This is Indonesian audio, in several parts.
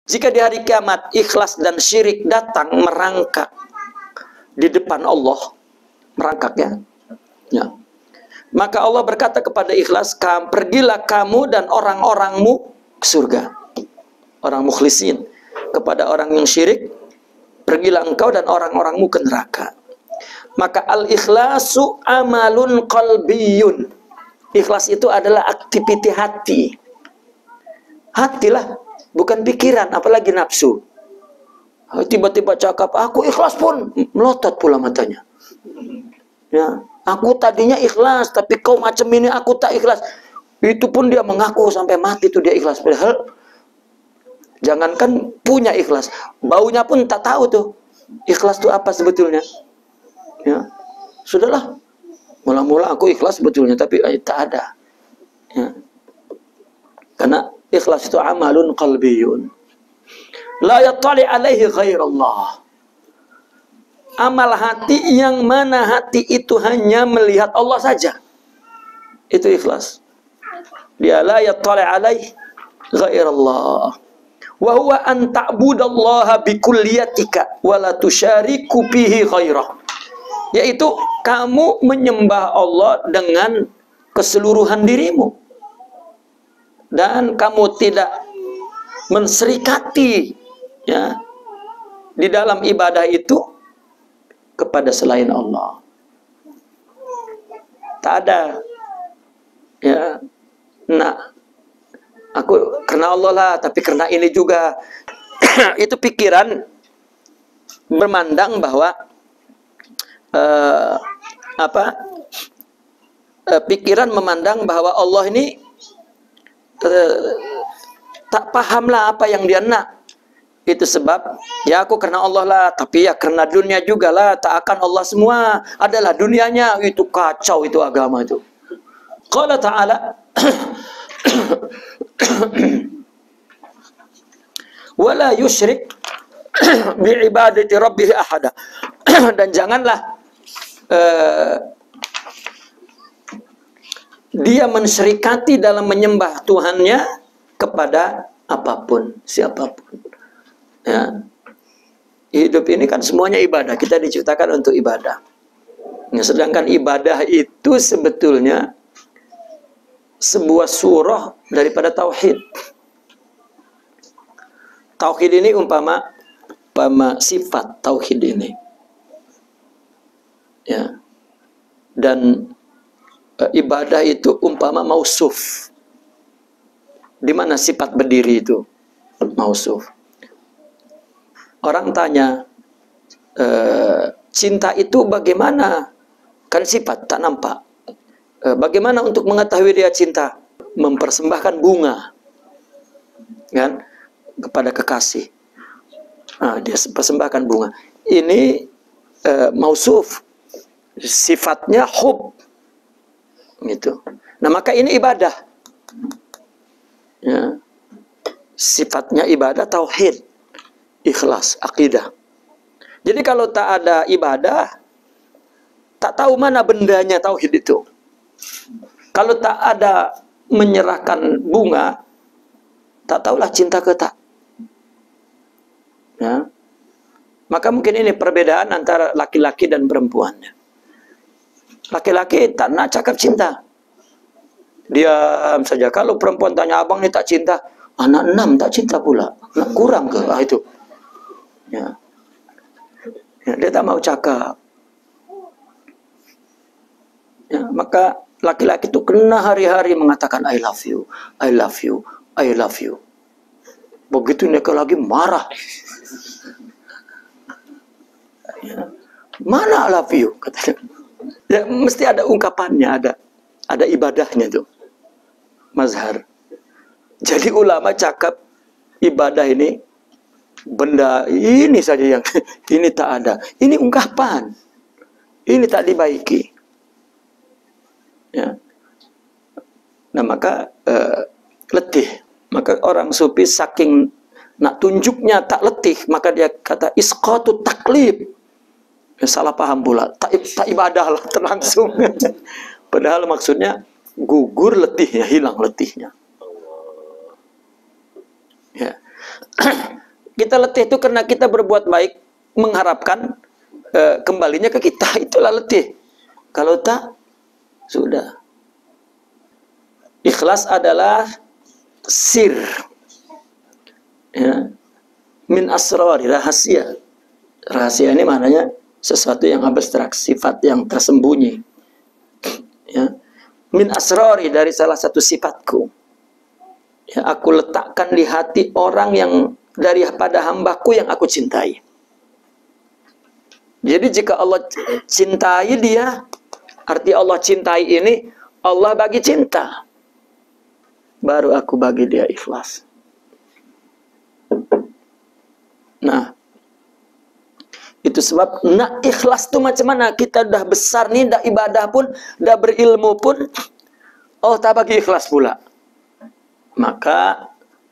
Jika di hari kiamat ikhlas dan syirik datang merangkak di depan Allah, merangkak ya. Maka Allah berkata kepada ikhlas, pergilah kamu dan orang-orangmu ke surga. Orang mukhlisin. Kepada orang yang syirik, pergilah engkau dan orang-orangmu ke neraka. Maka al-ikhlasu amalun qalbiyun. Ikhlas itu adalah aktiviti hati. Hatilah, bukan pikiran, apalagi nafsu. Tiba-tiba cakap, aku ikhlas pun, melotot pula matanya. Ya, aku tadinya ikhlas, tapi kau macam ini aku tak ikhlas. Itu pun dia mengaku sampai mati itu dia ikhlas. Padahal jangankan punya ikhlas, baunya pun tak tahu tuh ikhlas itu apa sebetulnya. Ya, sudahlah. Mula-mula aku ikhlas sebetulnya, tapi tak ada. Ya. Karena ikhlas itu amalun qalbiyun. La yattali alaihi ghairallah. Amal hati yang mana hati itu hanya melihat Allah saja. Itu ikhlas. Dia la yattali alaihi ghairallah. Wa huwa an ta'budallaha bikulliyatika wa la tusyariku bihi ghairah. Yaitu kamu menyembah Allah dengan keseluruhan dirimu. Dan kamu tidak menserikati ya di dalam ibadah itu kepada selain Allah. Tak ada ya. Nah, aku karena Allah lah, tapi karena ini juga. Itu pikiran bermandang bahwa pikiran memandang bahwa Allah ini tak pahamlah apa yang dia nak. Itu sebab ya aku karena Allah lah, tapi ya karena dunia juga lah. Tak akan Allah semua, adalah dunianya. Itu kacau itu agama itu. Qala ta'ala wala yusyrik bi'ibadati rabbih ahada. Dan janganlah dia menserikati dalam menyembah Tuhannya kepada apapun, siapapun. Ya. Hidup ini kan semuanya ibadah. Kita diciptakan untuk ibadah. Ya, sedangkan ibadah itu sebetulnya sebuah surah daripada tauhid. Tauhid ini umpama sifat tauhid ini. Ya. Dan ibadah itu umpama mausuf. Di mana sifat berdiri itu? Mausuf. Orang tanya, cinta itu bagaimana? Kan sifat, tak nampak. Bagaimana untuk mengetahui dia cinta? Mempersembahkan bunga, kan, kepada kekasih. Nah, dia persembahkan bunga. Ini mausuf, sifatnya hub, gitu. Nah, maka ini ibadah. Ya. Sifatnya ibadah, tauhid, ikhlas, akidah. Jadi kalau tak ada ibadah, tak tahu mana bendanya tauhid itu. Kalau tak ada menyerahkan bunga, tak tahulah cinta ke tak. Ya. Maka mungkin ini perbedaan antara laki-laki dan perempuan. Laki-laki tak nak cakap cinta. Diam saja. Kalau perempuan tanya, abang ni tak cinta, anak 6 tak cinta pula. Nak kurang ke? Itu. Ya. Ya, dia tak mau cakap. Ya, maka laki-laki itu kena hari-hari mengatakan I love you, I love you, I love you. Begitu mereka lagi marah. Ya. Mana I love you? Katanya. Ya, mesti ada ungkapannya, ada ibadahnya tuh. Mazhar. Jadi ulama cakap ibadah ini benda ini saja yang ini tak ada. Ini ungkapan. Ini tak dibaiki. Ya. Nah, maka letih. Maka orang sufi saking nak tunjuknya tak letih, maka dia kata isqatu taklib. Ya, salah paham pula. Tak ibadah lah terlangsung. Padahal maksudnya gugur letihnya, hilang letihnya. Ya. Kita letih itu karena kita berbuat baik, mengharapkan kembalinya ke kita. Itulah letih. Kalau tak, sudah. Ikhlas adalah sir, ya, min asrari, rahasia. Rahasia ini maknanya sesuatu yang abstrak, sifat yang tersembunyi, ya. Min asrari, dari salah satu sifatku, ya, aku letakkan di hati orang yang daripada hambaku yang aku cintai. Jadi jika Allah cintai dia, arti Allah cintai ini, Allah bagi cinta, baru aku bagi dia ikhlas. Nah, itu sebab nak ikhlas itu macam mana? Kita dah besar nih, dah ibadah pun, dah berilmu pun, oh tak bagi ikhlas pula. Maka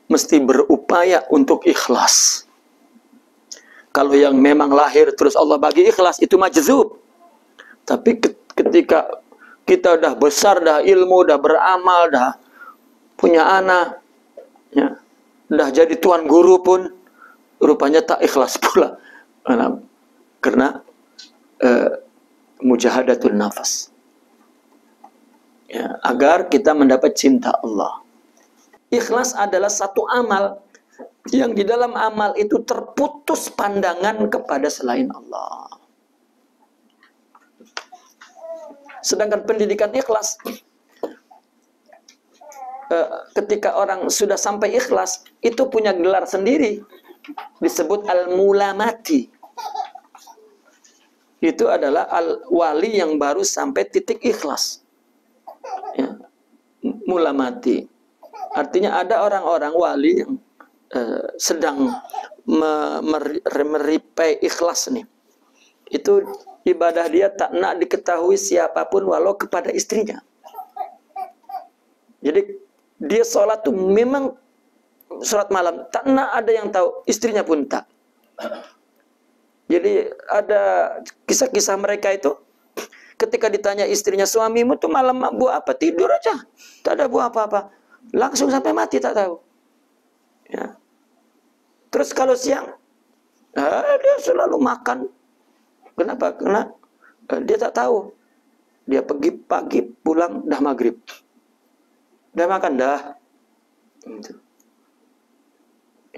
mesti berupaya untuk ikhlas. Kalau yang memang lahir terus Allah bagi ikhlas, itu majzub. Tapi ketika kita dah besar, dah ilmu, dah beramal, dah punya anak, ya, dah jadi tuan guru pun, rupanya tak ikhlas pula. Karena mujahadatul nafas, ya, agar kita mendapat cinta Allah. Ikhlas adalah satu amal yang di dalam amal itu terputus pandangan kepada selain Allah. Sedangkan pendidikan ikhlas, ketika orang sudah sampai ikhlas, itu punya gelar sendiri, disebut al-mulamati. Itu adalah al-wali yang baru sampai titik ikhlas, ya, mulamati. Artinya ada orang-orang wali yang sedang meripai ikhlas nih. Itu ibadah dia tak nak diketahui siapapun walau kepada istrinya. Jadi dia sholat tuh memang sholat malam, tak nak ada yang tahu, istrinya pun tak. Jadi ada kisah-kisah mereka itu, ketika ditanya istrinya, suamimu tuh malam buat apa? Tidur aja, tak ada buat apa-apa. Langsung sampai mati tak tahu, ya. Terus kalau siang, dia selalu makan. Kenapa? Karena dia tak tahu. Dia pergi pagi, pulang dah maghrib. Dah makan dah. Gitu.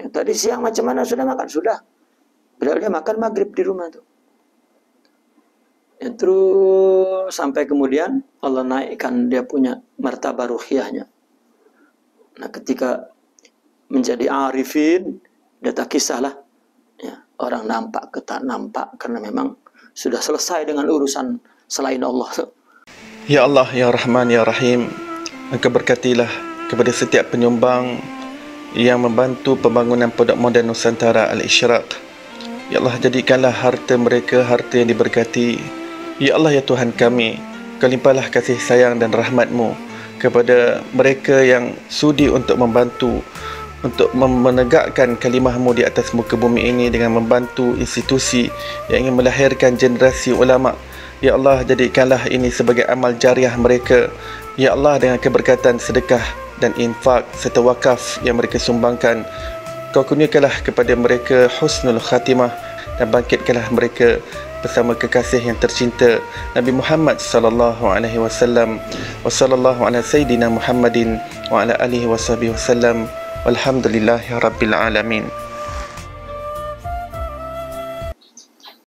Ya, tadi siang macam mana sudah makan? Sudah. Padahal dia makan maghrib di rumah tuh. Ya, terus sampai kemudian Allah naikkan dia punya martabat ruhiyahnya. Nah, ketika menjadi arifin, dia tak kisahlah, ya, orang nampak ke tak nampak, karena memang sudah selesai dengan urusan selain Allah. Ya Allah, Ya Rahman, Ya Rahim, Engkau berkatilah kepada setiap penyumbang yang membantu pembangunan Pondok Moden Nusantara Al-Isyraq. Ya Allah, jadikanlah harta mereka harta yang diberkati. Ya Allah, Ya Tuhan kami, Kau limpahlah kasih sayang dan rahmat-Mu kepada mereka yang sudi untuk membantu, untuk menegakkan kalimah-Mu di atas muka bumi ini dengan membantu institusi yang ingin melahirkan generasi ulama. Ya Allah, jadikanlah ini sebagai amal jariah mereka. Ya Allah, dengan keberkatan sedekah dan infak serta wakaf yang mereka sumbangkan, Kau kurniakanlah kepada mereka husnul khatimah dan bangkitkanlah mereka bersama kekasih yang tercinta Nabi Muhammad sallallahu alaihi wasallam. Wa sallallahu ala sayyidina Muhammadin wa ala alihi washabihi wasallam. Walhamdulillahirabbil alamin.